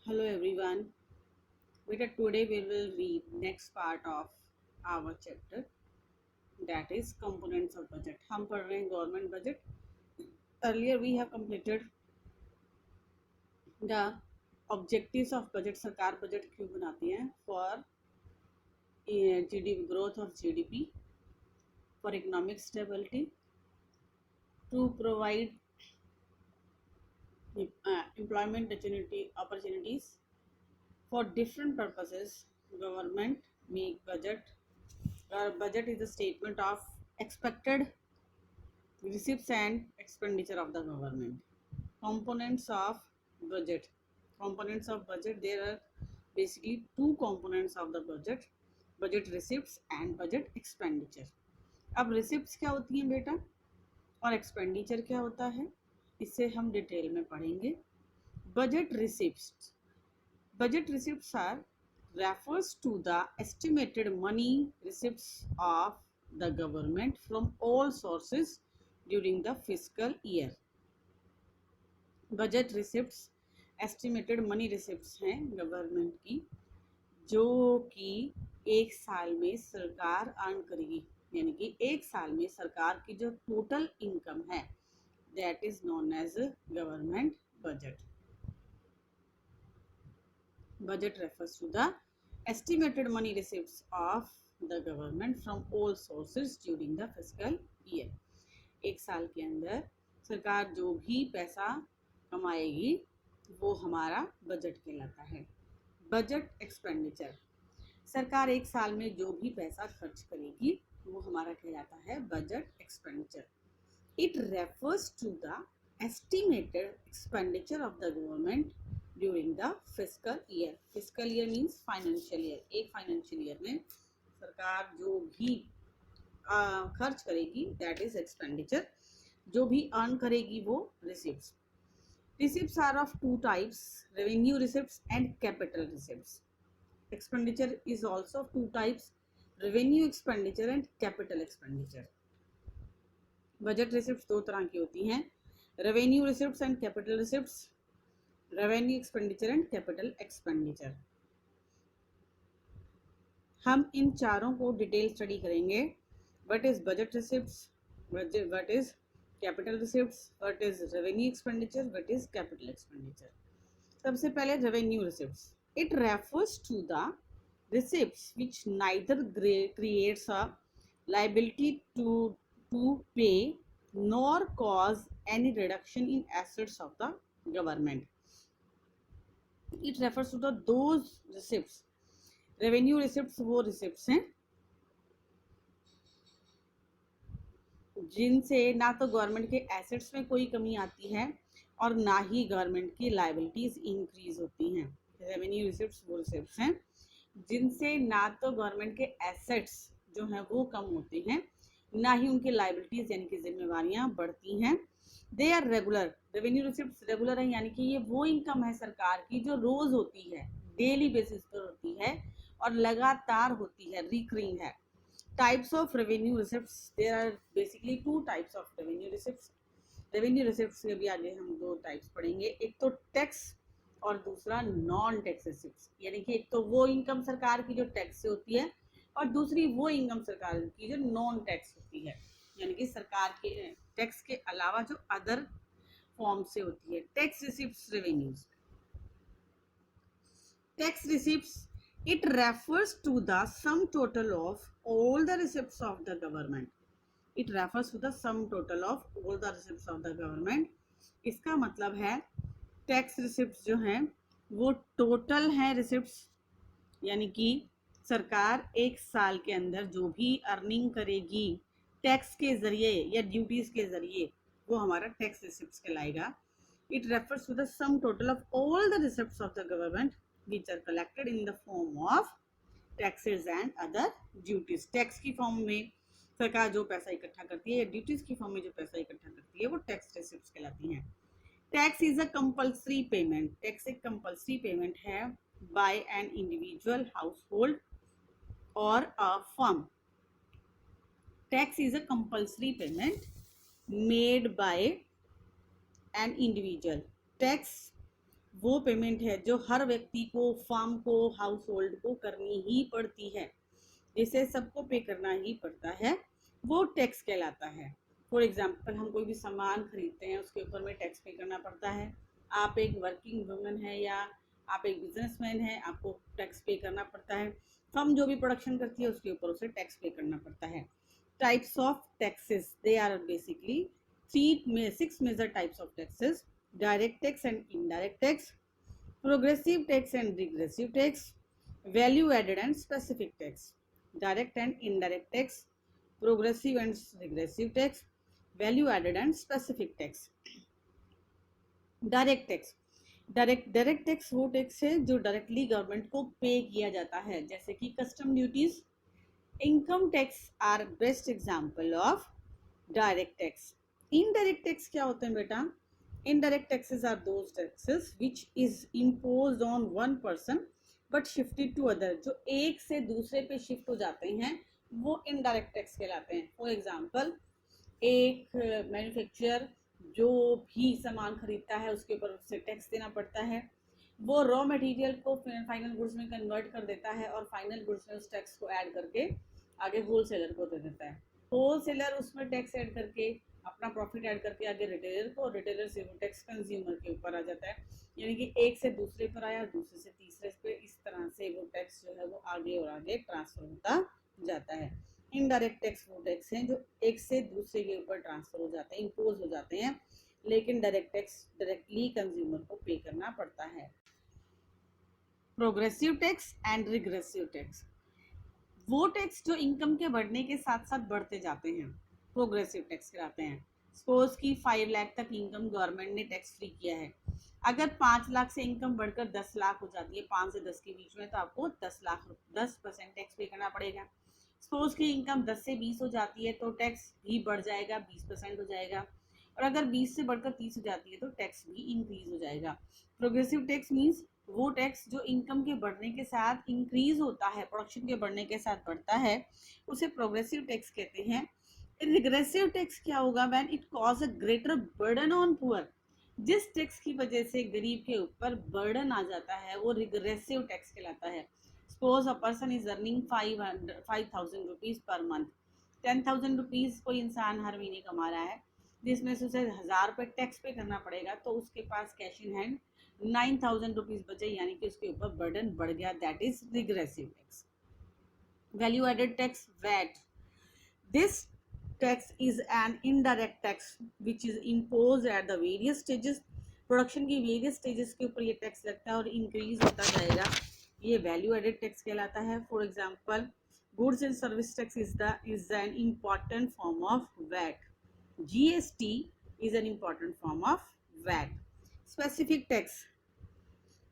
Hello everyone. Today we will read next part of our chapter, that is components of budget. हम पढ़ रहे हैं government budget. Earlier we have completed the objectives of budget. सरकार budget क्यों बनाती है? For GDP growth of GDP, for economic stability, to provide employment opportunities. For different purposes, government make budget. Budget is a statement of expected receipts and expenditure of the government. Components of budget. Components of budget, there are basically two components of the budget: budget receipts and budget expenditure. अब receipts क्या होती हैं बेटा और expenditure क्या होता है, इसे हम डिटेल में पढ़ेंगे. Budget receipts. Budget receipts are refers to the estimated money receipts of the government from all sources during the fiscal year. Budget receipts estimated money receipts हैं गवर्नमेंट की, जो कि एक साल में सरकार अर्न करेगी, यानी कि एक साल में सरकार की जो टोटल इनकम है, that is known as government budget. Budget refers to the estimated money receipts of the government from all sources during the fiscal year. एक साल के अंदर सरकार जो भी पैसा कमाएगी वो हमारा बजट कहलाता है. Budget expenditure. सरकार एक साल में जो भी पैसा खर्च करेगी वो हमारा कहलाता है budget expenditure. It refers to the estimated expenditure of the government during the fiscal year. Fiscal year means financial year. एक फाइनेंशियल ईयर में सरकार जो भी खर्च करेगी दैट इज एक्सपेंडिचर. जो भी अर्न करेगी वो receipts. Receipts are of two types: revenue receipts and capital receipts. Expenditure is also two types: revenue expenditure and capital expenditure. Budget receipts दो तरह की होती हैं: revenue receipts and capital receipts. Revenue expenditure and capital expenditure. हम इन चारों को detail study करेंगे. What is budget receipts, what is capital receipts, what is revenue expenditure, what is capital expenditure. सबसे पहले revenue receipts. It refers to the receipts which neither creates a liability to pay nor cause any reduction in assets of the government. It refers to the those receipts. Revenue receipts वो receipts हैं जिनसे ना तो government के assets में कोई कमी आती है और ना ही गवर्नमेंट की लायबिलिटीज इंक्रीज होती हैं. रेवेन्यू रिसिप्ट्स वो रिसिप्ट्स हैं जिनसे ना तो गवर्नमेंट के एसेट्स जो हैं वो कम होते हैं, ना ही उनकी लायबिलिटीज यानी कि जिम्मेवारियां बढ़ती हैं. They are regular. Revenue receipts regular है, यानी कि ये वो इनकम है सरकार की जो रोज होती है, डेली बेसिस पर होती है और लगातार होती है, रिकरिंग है. Types of revenue receipts. There are basically two types of revenue receipts. Revenue receipts के भी आगे हम दो टाइप्स पढ़ेंगे. एक तो टैक्स और दूसरा नॉन टैक्स रिसिप्ट्स, यानी कि एक तो वो इनकम सरकार की जो टैक्स से होती है और दूसरी वो इनकम सरकार की जो नॉन टैक्स होती है, यानी कि सरकार के टैक्स के अलावा जो अदर फॉर्म से होती है. Tax receipts revenues. Tax receipts, it refers to the sum total of all the receipts of the government. It refers to the sum total of all the receipts of the government. इसका मतलब है tax receipts जो हैं वो total हैं receipts, यानी कि सरकार एक साल के अंदर जो भी अर्निंग करेगी टैक्स के जरिए या ड्यूटीज के जरिए वो हमारा टैक्स रिसिप्ट्स कहलाएगा. It refers to the sum total of all the receipts of the government which are collected in the form of taxes and other duties. Tax की फॉर्म में सरकार जो पैसा इकट्ठा करती है या ड्यूटीज की फॉर्म में जो पैसा इकट्ठा करती है वो टैक्स रिसिप्ट्स कहलाती हैं. Tax is a compulsory payment. Tax एक कंपल्सरी पेमेंट है बाय एन इंडिविजुअल, हाउसहोल्ड और a firm. Tax is a compulsory payment made by an individual. Tax वो पेमेंट है जो हर व्यक्ति को, फर्म को, हाउस होल्ड को करनी ही पड़ती है, जिसे सबको पे करना ही पड़ता है, वो टैक्स कहलाता है। फॉर एग्जाम्पल हम कोई भी सामान खरीदते हैं उसके ऊपर में टैक्स पे करना पड़ता है। आप एक वर्किंग वुमन है या आप एक बिजनेसमैन है, आपको टैक्स पे करना पड़ता है। फर्म जो भी प्रोडक्शन करती है उसके ऊपर उसे टैक्स पे करना पड़ता है। Types of taxes, they are basically six major types of taxes: direct tax and indirect tax, progressive tax and regressive tax, value added and specific tax. Direct and indirect tax, progressive and regressive tax, value added and specific tax. Direct tax, direct tax वो tax है जो directly government को पे किया जाता है, जैसे कि custom duties, income tax are best example of direct tax. Indirect tax क्या होते हैं बेटा? Indirect taxes are those taxes which is imposed on one person but shifted to other, जो एक से दूसरे पे शिफ्ट हो जाते हैं वो इनडायरेक्ट टैक्स कहलाते हैं। फॉर एग्जांपल, एक मैन्युफैक्चरर जो भी सामान खरीदता है उसके ऊपर उससे टैक्स देना पड़ता है, वो रॉ मटेरियल को फाइनल गुड्स में कन्वर्ट कर देता है और फाइनल गुड्स में उस टैक्स को ऐड करके आगे होलसेलर को दे देता है। होलसेलर उसमें टैक्स ऐड करके अपना प्रॉफिट ऐड करके आगे रिटेलर को, रिटेलर से वो टैक्स कंज्यूमर के ऊपर आ जाता है, यानी कि एक से दूसरे पर आया, दूसरे से तीसरे पे, इस तरह से वो टैक्स जो है वो आगे और आगे ट्रांसफर होता जाता है। इनडायरेक्ट टैक्स वो टैक्स हैं जो एक से दूसरे के ऊपर ट्रांसफर हो जाते हैं, इम्पोज हो जाते हैं, लेकिन डायरेक्ट टैक्स डायरेक्टली कंज्यूमर को पे करना पड़ता है। Progressive tax and regressive tax, वो टैक्स जो इनकम के बढ़ने के साथ साथ बढ़ते जाते हैं, प्रोग्रेसिव टैक्स कहलाते हैं। सपोज कि 5 लाख तक इनकम गवर्नमेंट ने टैक्स फ्री किया है, अगर 5 लाख से इनकम बढ़कर 10 लाख हो जाती है, 5 से 10 के बीच में, तो आपको 10% टैक्स पे करना पड़ेगा। सपोज की इनकम 10 से 20 हो जाती है तो टैक्स भी बढ़ जाएगा, 20% हो जाएगा, और अगर 20 से बढ़कर 30 हो जाती है तो टैक्स भी इंक्रीज हो जाएगा। प्रोग्रेसिव टैक्स मीन्स वो टैक्स जो इनकम के बढ़ने के साथ इंक्रीज होता है, प्रोडक्शन के बढ़ने के साथ बढ़ता है, उसे प्रोग्रेसिव टैक्स कहते हैं। रिग्रेसिव टैक्स क्या होगा? When it cause a greater burden on poor, जिस टैक्स की वजह से गरीब के ऊपर बर्डन आ जाता है वो रिग्रेसिव टैक्स कहलाता है। Suppose a person is earning 5,000 rupees per month, 10,000 rupees कोई इंसान हर महीने कमा रहा है, जिसमें से उसे 1,000 रुपये टैक्स पे करना पड़ेगा, तो उसके पास कैश इन हैंड 9,000 रुपीज बचे, यानी कि उसके ऊपर बर्डन बढ़ गया, that is regressive tax. Value added tax, VAT, this tax is an indirect tax which is imposed at the various stages, production की वेरियस स्टेजेस के ऊपर ये टैक्स लगता है और इंक्रीज होता जाएगा, ये वैल्यू एडेड टैक्स कहलाता है। For example, goods and service tax is an important form of VAT, GST is an important form of VAT. Specific tax,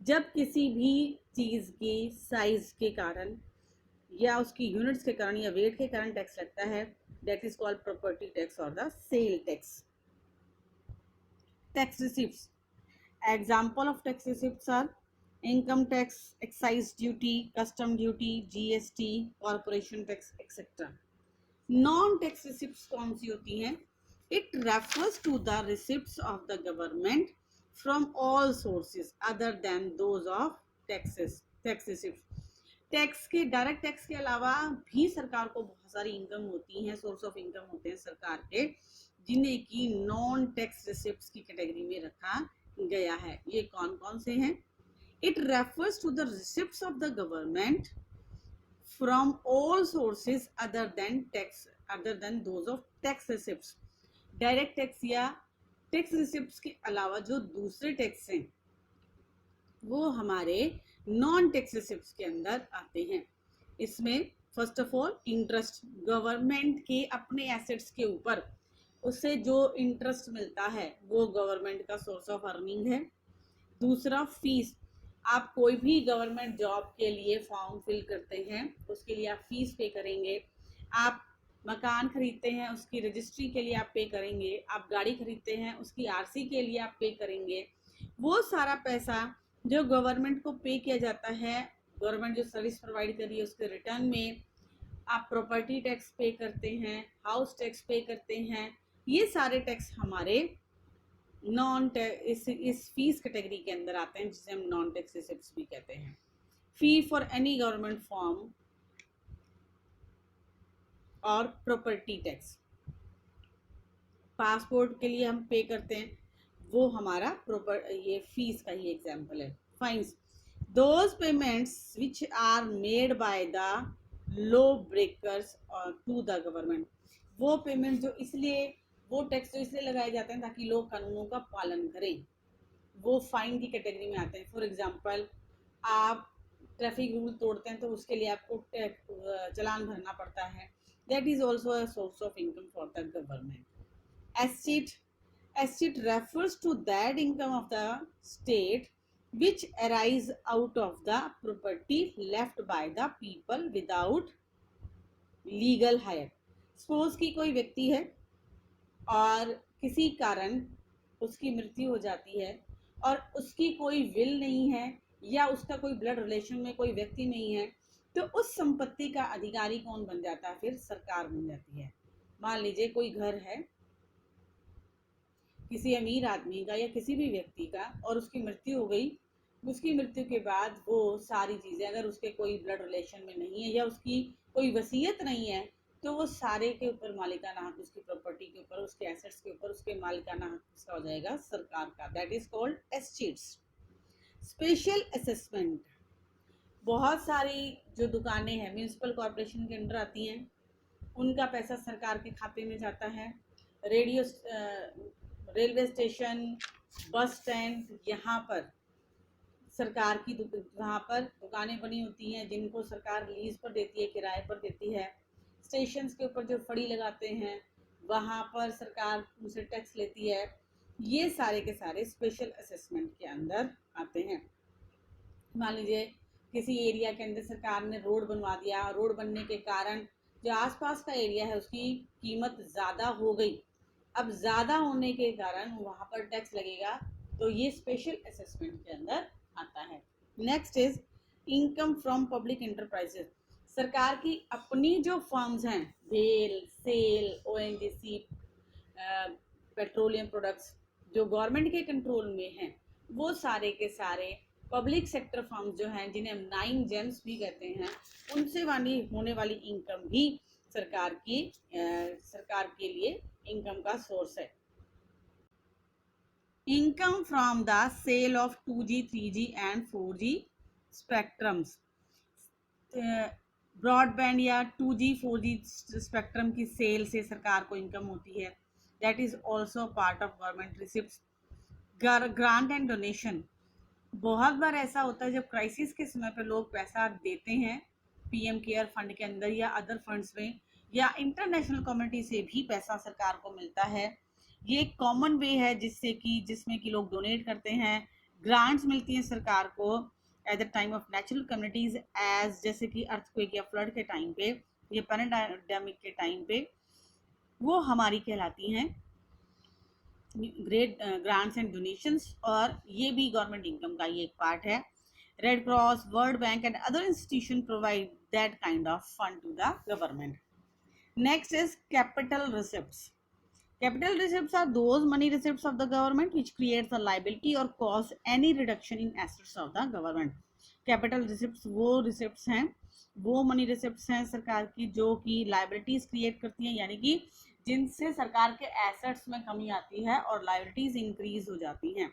जब किसी भी चीज के साइज के कारण या उसकी यूनिट्स के कारण या वेट के कारण टैक्स लगता है, that is called property tax or the sale tax. Tax receipts, example of tax receipts are income tax, excise duty, custom duty, GST, corporation tax, etc. non tax receipts कौन सी होती हैं? It refers to the receipts of the government from all sources other than those of taxes, tax receipts. Tax के, direct tax के अलावा भी सरकार को बहुत सारी इनकम होती हैं, सोर्स ऑफ इनकम होते हैं सरकार के, जिन्हें की नॉन टैक्स रिसिप्ट्स की कैटेगरी में रखा गया है। ये कौन कौन से हैं? It refers to the receipts of the government from all sources other than those of tax receipts. Direct tax या टैक्स रिसिप्ट्स के अलावा जो दूसरे टैक्स हैं वो हमारे नॉन टैक्स रिसिप्ट्स के अंदर आते हैं। इसमें first of all interest, government के अपने एसेट्स के ऊपर उससे जो इंटरेस्ट मिलता है वो गवर्नमेंट का सोर्स ऑफ अर्निंग है। दूसरा, फीस, आप कोई भी गवर्नमेंट जॉब के लिए फॉर्म फिल करते हैं उसके लिए आप फीस पे करेंगे, आप मकान खरीदते हैं उसकी रजिस्ट्री के लिए आप पे करेंगे, आप गाड़ी खरीदते हैं उसकी आरसी के लिए आप पे करेंगे। वो सारा पैसा जो गवर्नमेंट को पे किया जाता है, गवर्नमेंट जो सर्विस प्रोवाइड कर रही है उसके रिटर्न में आप प्रॉपर्टी टैक्स पे करते हैं, हाउस टैक्स पे करते हैं, ये सारे टैक्स हमारे नॉन इस फीस कैटेगरी के अंदर आते हैं जिसे हम नॉन टैक्स रिसिप्ट्स भी कहते हैं। Fee for any government form और प्रॉपर्टी टैक्स, पासपोर्ट के लिए हम पे करते हैं, वो हमारा प्रॉपर ये फीस का ही एग्जाम्पल है। Fines, those payments which are made by the law breakers to the government, वो पेमेंट जो इसलिए, वो टैक्स जो इसलिए लगाए जाते हैं ताकि लोग कानूनों का पालन करें, वो फाइन की कैटेगरी में आते हैं। फॉर एग्जांपल, आप ट्रैफिक रूल तोड़ते हैं तो उसके लिए आपको चालान भरना पड़ता है, that is also a source of income for the government. Estate refers to that income of the state which arise out of the property left by the people without legal hire। Suppose कि कोई व्यक्ति है और किसी कारण उसकी मृत्यु हो जाती है और उसकी कोई विल नहीं है या उसका कोई ब्लड रिलेशन में कोई व्यक्ति नहीं है, तो उस संपत्ति का अधिकारी कौन बन जाता है? फिर सरकार बन जाती है। मान लीजिए कोई घर है किसी अमीर आदमी का या किसी भी व्यक्ति का और उसकी मृत्यु हो गई, उसकी मृत्यु के बाद वो सारी चीज़ें, अगर उसके कोई ब्लड रिलेशन में नहीं है या उसकी कोई वसीयत नहीं है, तो वो सारे के ऊपर मालिकाना हक, उसकी प्रॉपर्टी के ऊपर, उसके एसेट्स के ऊपर उसके मालिकाना हक उसका हो जाएगा सरकार का। That is called estates. Special assessment, बहुत सारी जो दुकानें हैं म्यूनिसिपल कॉरपोरेशन के अंडर आती हैं, उनका पैसा सरकार के खाते में जाता है। रेलवे स्टेशन, बस स्टैंड, यहाँ पर सरकार की वहाँ पर दुकानें बनी होती हैं जिनको सरकार लीज पर देती है, किराए पर देती है। स्टेशन के ऊपर जो फड़ी लगाते हैं वहाँ पर सरकार उनसे टैक्स लेती है। ये सारे के सारे स्पेशल असेसमेंट के अंदर आते हैं। मान लीजिए किसी एरिया के अंदर सरकार ने रोड बनवा दिया, रोड बनने के कारण जो आसपास का एरिया है उसकी कीमत ज़्यादा हो गई, अब ज़्यादा होने के कारण वहाँ पर टैक्स लगेगा, तो ये स्पेशल असेसमेंट के अंदर आता है। Next is income from public enterprises, सरकार की अपनी जो फर्म्स हैं, भेल, सेल, ओएनजीसी, पेट्रोलियम प्रोडक्ट्स, जो गवर्नमेंट के कंट्रोल में हैं, वो सारे के सारे पब्लिक सेक्टर फर्म्स जो हैं, जिन्हें हम 9 जेम्स भी कहते हैं, उनसे होने वाली इनकम भी सरकार के लिए इनकम का सोर्स है। Income from the sale of 2G, 3G and 4G spectrums, broadband या 2G, 4G स्पेक्ट्रम की सेल से सरकार को इनकम होती है। That is also part of government receipts. Grant and donation, बहुत बार ऐसा होता है जब क्राइसिस के समय पर लोग पैसा देते हैं पीएम केयर फंड के अंदर या अदर फंड्स में, या इंटरनेशनल कम्युनिटी से भी पैसा सरकार को मिलता है। ये एक कॉमन वे है जिसमें कि लोग डोनेट करते हैं। ग्रांट्स मिलती हैं सरकार को at the time of natural communities, as जैसे कि अर्थक्वेक या फ्लड के टाइम पे या पैंडेमिक के टाइम पे, वो हमारी कहलाती हैं ग्रेट ग्रांट्स एंड डोनेशंस, और ये भी गवर्नमेंट इनकम का ही एक पार्ट है। Red Cross, World Bank and other institution provide that kind of fund to the government. Next is capital receipts. Capital receipts are those money receipts of the government which creates a liability or cause any reduction in assets of the government. Capital receipts वो receipts हैं, वो money receipts हैं सरकार की जो कि liabilities create करती हैं, यानी कि जिनसे सरकार के assets में कमी आती है और liabilities increase हो जाती हैं,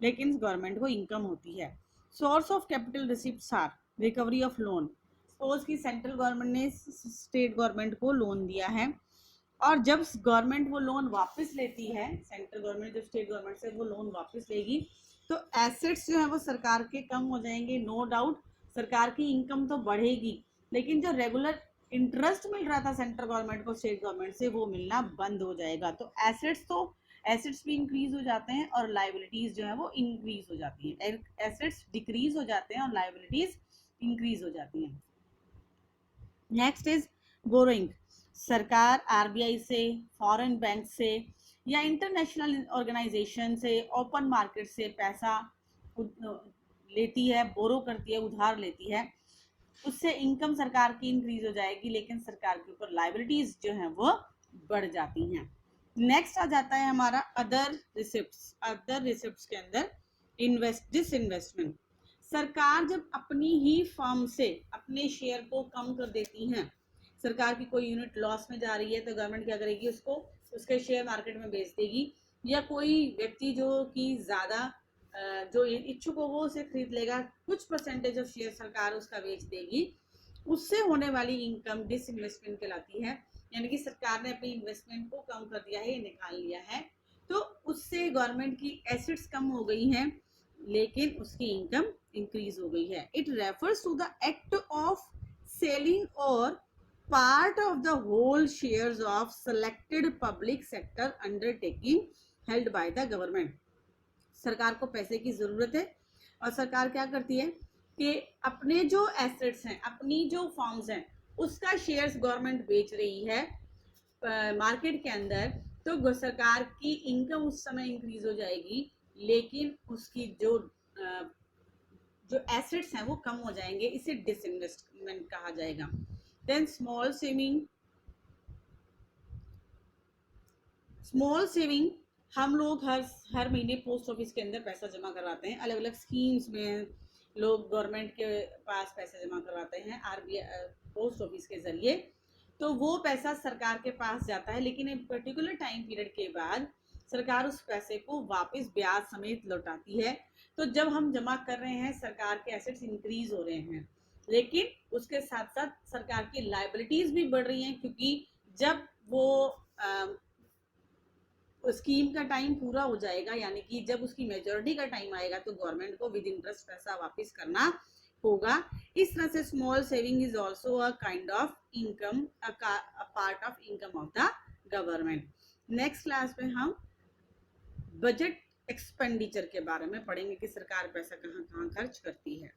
लेकिन गवर्नमेंट को इनकम होती है। Source of capital receipts are recovery of loan। Suppose कि सेंट्रल गवर्नमेंट ने स्टेट गवर्नमेंट को लोन दिया है और जब गवर्नमेंट वो लोन वापस लेती है, सेंट्रल गवर्नमेंट जब स्टेट गवर्नमेंट से वो लोन वापस लेगी, तो एसेट्स जो है वो सरकार के कम हो जाएंगे। नो डाउट सरकार की इनकम तो बढ़ेगी, लेकिन जो रेगुलर इंटरेस्ट मिल रहा था सेंट्रल गवर्नमेंट को स्टेट गवर्नमेंट से, वो मिलना बंद हो जाएगा। तो एसेट्स भी इंक्रीज हो जाते हैं और लाइबिलिटीज जो है वो इंक्रीज हो जाती हैं। एसेट्स डिक्रीज हो जाते हैं और लाइबिलिटीज इंक्रीज हो जाती हैं। Next is borrowing. सरकार आरबीआई से, फॉरेन बैंक से या इंटरनेशनल ऑर्गेनाइजेशन से, ओपन मार्केट से पैसा लेती है, बोरो करती है, उधार लेती है, उससे इनकम सरकार की इंक्रीज हो जाएगी, लेकिन सरकार के ऊपर लाइबिलिटीज जो हैं वो बढ़ जाती हैं। नेक्स्ट आ जाता है हमारा अदर रिसिप्ट्स। अदर रिसिप्ट्स के अंदर डिसइन्वेस्टमेंट। सरकार जब अपनी ही फर्म से अपने शेयर को कम कर देती है, सरकार की कोई यूनिट लॉस में जा रही है तो गवर्नमेंट क्या करेगी, उसको उसके शेयर मार्केट में बेच देगी, या कोई व्यक्ति जो कि ज़्यादा जो इच्छुक हो वो उसे खरीद लेगा, कुछ परसेंटेज ऑफ शेयर सरकार उसका बेच देगी, उससे होने वाली इनकम डिसइन्वेस्टमेंट कहलाती है। यानी कि सरकार ने अपनी इन्वेस्टमेंट को कम कर दिया है, निकाल लिया है, तो उससे गवर्नमेंट की एसेट्स कम हो गई हैं लेकिन उसकी इनकम इंक्रीज हो गई है। It refers to the act of selling और part of the whole shares of selected public sector undertaking held by the government. सरकार को पैसे की जरूरत है और सरकार क्या करती है कि अपने जो एसेट्स हैं, अपनी जो फॉर्म्स हैं, उसका शेयर्स गवर्नमेंट बेच रही है मार्केट के अंदर, तो सरकार की इनकम उस समय इंक्रीज हो जाएगी, लेकिन उसकी जो जो एसेट्स हैं वो कम हो जाएंगे, इसे डिसइन्वेस्टमेंट कहा जाएगा। देन स्मॉल सेविंग, हम लोग हर महीने पोस्ट ऑफिस के अंदर पैसा जमा करवाते हैं, अलग अलग स्कीम्स में लोग गवर्नमेंट के पास पैसे जमा करवाते हैं आरबीआई पोस्ट ऑफिस के जरिए। तो वो पैसा सरकार के पास जाता है, लेकिन एक पर्टिकुलर टाइम पीरियड के बाद सरकार उस पैसे को वापस ब्याज समेत लौटाती है। तो जब हम जमा कर रहे हैं सरकार के एसेट्स इंक्रीज हो रहे हैं, लेकिन उसके साथ साथ सरकार की लायबिलिटीज भी बढ़ रही हैं, क्योंकि जब वो स्कीम का टाइम पूरा हो जाएगा, यानी कि जब उसकी मेजोरिटी का टाइम आएगा, तो गवर्नमेंट को विद इंटरेस्ट पैसा वापस करना होगा। इस तरह से small saving is also a kind of income, a part of income of the government. Next class में हम बजट एक्सपेंडिचर के बारे में पढ़ेंगे कि सरकार पैसा कहाँ कहाँ खर्च करती है।